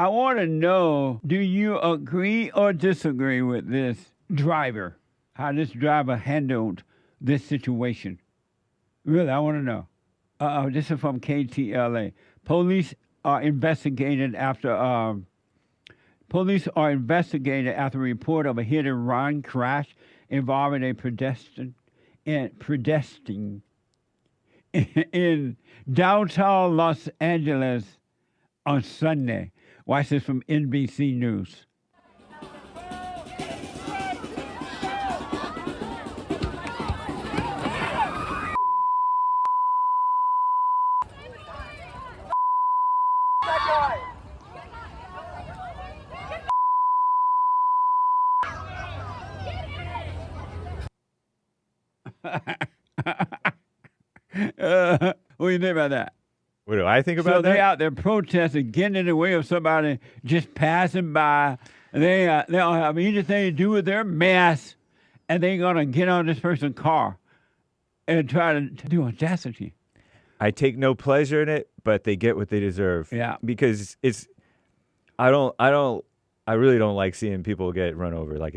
I want to know, do you agree or disagree with this driver? How this driver handled this situation? Really, I want to know. This is from KTLA. Police are investigating after a report of a hit-and-run crash involving a pedestrian in downtown Los Angeles on Sunday. Watch this from NBC News. What do you think about that? What do I think about So that? they out there protesting, getting in the way of somebody just passing by. They don't have anything to do with their mess, and they're gonna get on this person's car and try to do audacity. I take no pleasure in it, but they get what they deserve. Yeah. Because I really don't like seeing people get run over. Like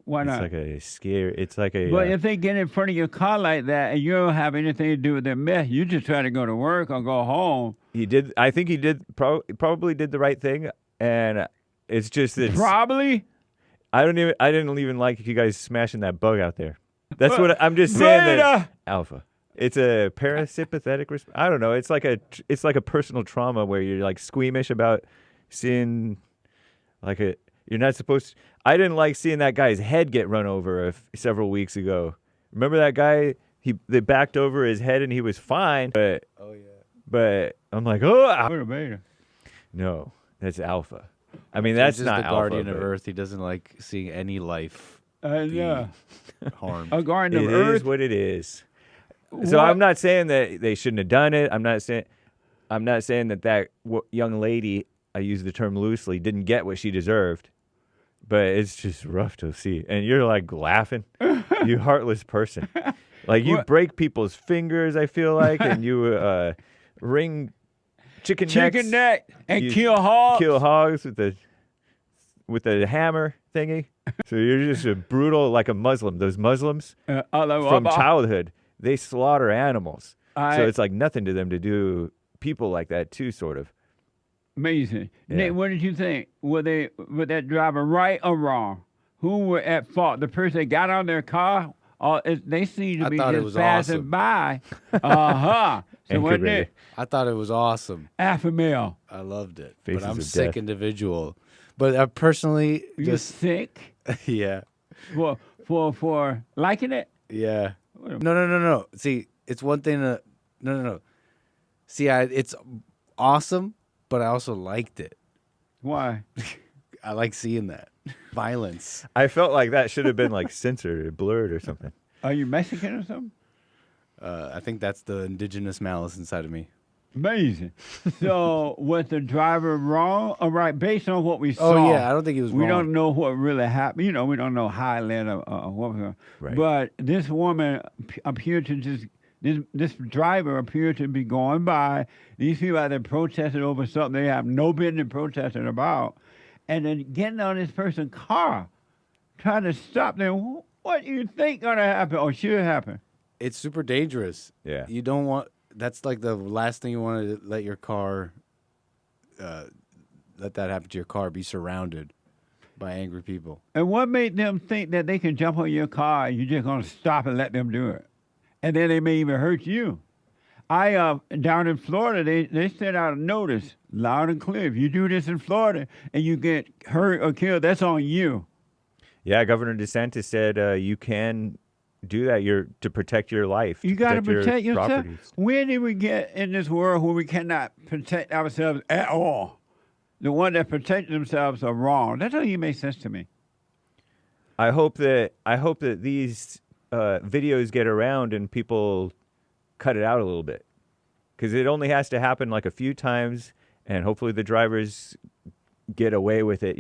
Why not? It's like a scare. It's like a. But if they get in front of your car like that and you don't have anything to do with their mess, you just try to go to work or go home. He did. I think he did. Probably did the right thing, and it's just that. Probably. I didn't even like you guys smashing that bug out there. That's what I'm just saying. That Alpha. It's a parasympathetic response. I don't know. It's like a personal trauma where you're like squeamish about seeing like a. You're not supposed to. I didn't like seeing that guy's head get run over several weeks ago. Remember that guy? They backed over his head and he was fine. But But I'm like, no, that's Alpha. I mean, that's not the Alpha, guardian of but Earth. He doesn't like seeing any life Yeah. harmed. A guardian of It Earth. is what it is. So I'm not saying that they shouldn't have done it. I'm not saying that young lady, I use the term loosely, didn't get what she deserved. But it's just rough to see. And you're like laughing, you heartless person. Like you break people's fingers, I feel like, and you wring chicken neck and kill hogs. Kill hogs with the hammer thingy. So you're just a brutal, like a Muslim. Those Muslims from childhood, they slaughter animals. So it's like nothing to them to do people like that too, sort of. Amazing. Yeah. Nick, what did you think? Was that driver right or wrong? Who were at fault? The person that got on their car? They seem to be just passing by. So wasn't it? I thought it was awesome. Alpha male. I loved it. Faces but I'm of sick death. individual. But I personally You just sick yeah. for liking it? Yeah. No. See, it's one thing to no. See, it's awesome, but I also liked it. Why? I like seeing that violence. I felt like that should have been like censored or blurred or something. Are you Mexican or something? I think that's the indigenous malice inside of me. Amazing. So was the driver wrong or right based on what we saw? Oh yeah, I don't think he was wrong. We don't know what really happened. You know, we don't know how it led or what was. Right. But this woman appeared to just this driver appeared to be going by. These people out there protesting over something they have no business protesting about, and then getting on this person's car, trying to stop them. What do you think gonna happen or should happen? It's super dangerous. Yeah. You don't want. That's like the last thing you want to let your car. Let that happen to your car. Be surrounded by angry people. And what made them think that they can jump on your car and you're just gonna stop and let them do it? And then they may even hurt you. Down in Florida, they sent out a notice, loud and clear. If you do this in Florida and you get hurt or killed, that's on you. Yeah, Governor DeSantis said you can do that. To protect your life. You got to protect your yourself. properties. When did we get in this world where we cannot protect ourselves at all? The one that protect themselves are wrong. That doesn't even make sense to me. I hope that these videos get around and people cut it out a little bit, because it only has to happen like a few times, and hopefully the drivers get away with it.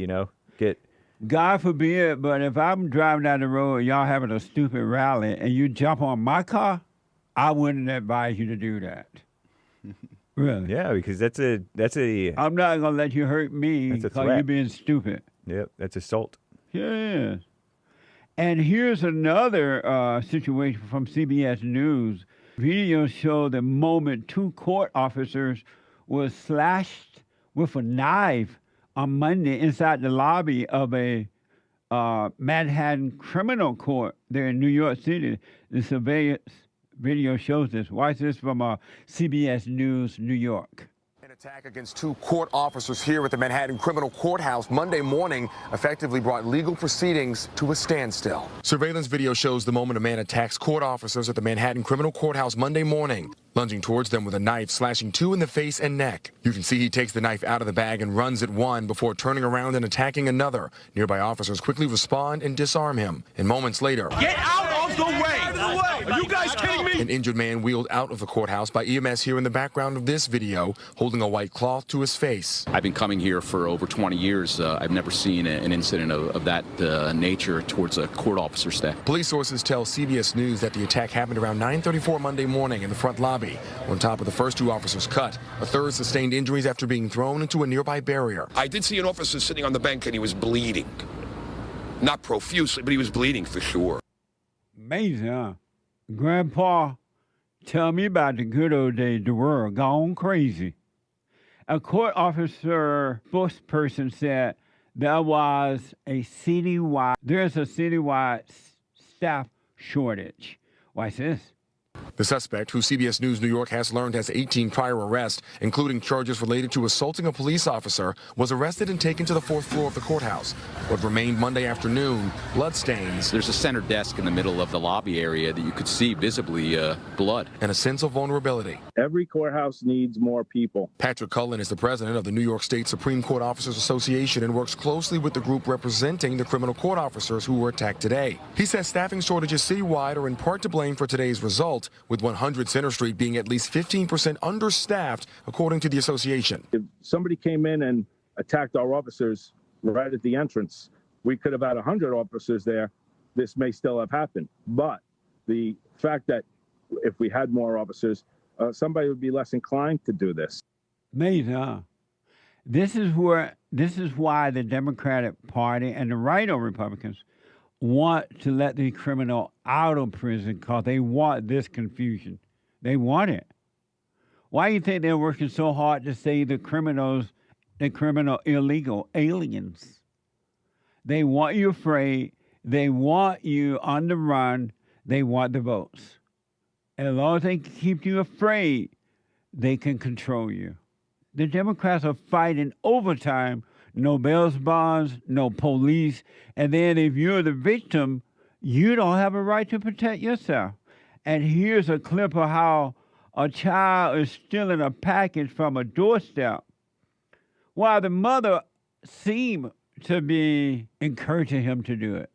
God forbid, but if I'm driving down the road and y'all having a stupid rally and you jump on my car, I wouldn't advise you to do that. Really? Yeah, because that's a I'm not gonna let you hurt me That's a because threat. you're being stupid. yep, that's assault. Yes. And here's another situation from CBS News. Video showed the moment two court officers were slashed with a knife on Monday inside the lobby of a Manhattan criminal court there in New York City. The surveillance video shows this. Watch this from CBS News, New York. An attack against two court officers here at the Manhattan Criminal Courthouse Monday morning effectively brought legal proceedings to a standstill. Surveillance video shows the moment a man attacks court officers at the Manhattan Criminal Courthouse Monday morning, lunging towards them with a knife, slashing two in the face and neck. You can see he takes the knife out of the bag and runs at one before turning around and attacking another. Nearby officers quickly respond and disarm him. And moments later, get out of the way! Are you guys kidding me? An injured man wheeled out of the courthouse by EMS here in the background of this video, holding a white cloth to his face. I've been coming here for over 20 years. I've never seen an incident of that nature towards a court officer staff. Police sources tell CBS News that the attack happened around 9:34 Monday morning in the front lobby. On top of the first two officers cut, a third sustained injuries after being thrown into a nearby barrier. I did see an officer sitting on the bench and he was bleeding. Not profusely, but he was bleeding for sure. Amazing, huh? Grandpa, tell me about the good old days, the world gone crazy. A court officer spokesperson said there's a citywide staff shortage. Watch this. The suspect, who CBS News New York has learned has 18 prior arrests, including charges related to assaulting a police officer, was arrested and taken to the fourth floor of the courthouse. What remained Monday afternoon, bloodstains. There's a center desk in the middle of the lobby area that you could see visibly blood. And a sense of vulnerability. Every courthouse needs more people. Patrick Cullen is the president of the New York State Supreme Court Officers Association and works closely with the group representing the criminal court officers who were attacked today. He says staffing shortages citywide are in part to blame for today's result, with 100 Center Street being at least 15% understaffed, according to the association. If somebody came in and attacked our officers right at the entrance, we could have had 100 officers there. This may still have happened. But the fact that if we had more officers, somebody would be less inclined to do this. Amazing, huh? This is why the Democratic Party and the right-o Republicans want to let the criminal out of prison because they want this confusion. They want it. Why do you think they're working so hard to say the criminal illegal aliens? They want you afraid. They want you on the run. They want the votes. As long as they keep you afraid, they can control you. The Democrats are fighting overtime. No bail bonds, no police. And then if you're the victim, you don't have a right to protect yourself. And here's a clip of how a child is stealing a package from a doorstep while the mother seemed to be encouraging him to do it.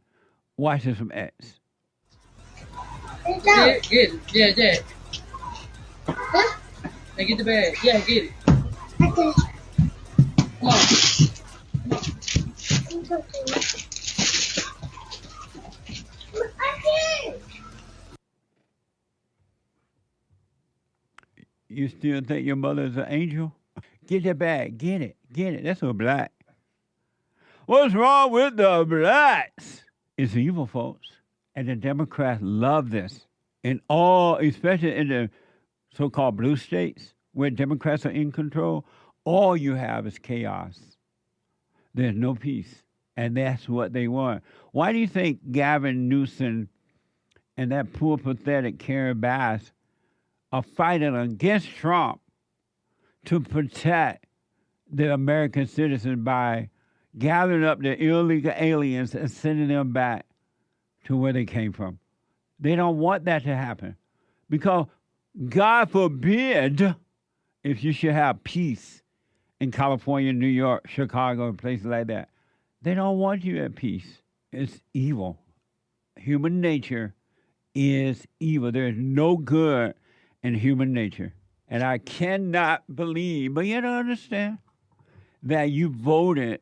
Watch this from X. Get it. Yeah, yeah. Huh? Now get the bag. Yeah, get it. Okay. Come on. You still think your mother's an angel? Get that bag. Get it. Get it. That's so black. What's wrong with the blacks? It's evil, folks. And the Democrats love this. In all, especially in the so-called blue states where Democrats are in control, all you have is chaos. There's no peace. And that's what they want. Why do you think Gavin Newsom and that poor, pathetic Karen Bass are fighting against Trump to protect the American citizens by gathering up the illegal aliens and sending them back to where they came from? They don't want that to happen because, God forbid, if you should have peace in California, New York, Chicago, and places like that, they don't want you at peace. It's evil. Human nature is evil. There's no good in human nature. And I cannot believe, but you don't understand, that you voted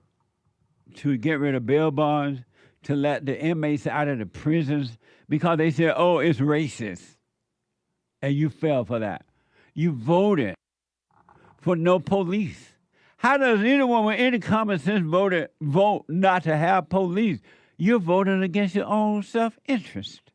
to get rid of bail bonds, to let the inmates out of the prisons because they said, oh, it's racist. And you fell for that. You voted for no police. How does anyone with any common sense vote not to have police? You're voting against your own self-interest.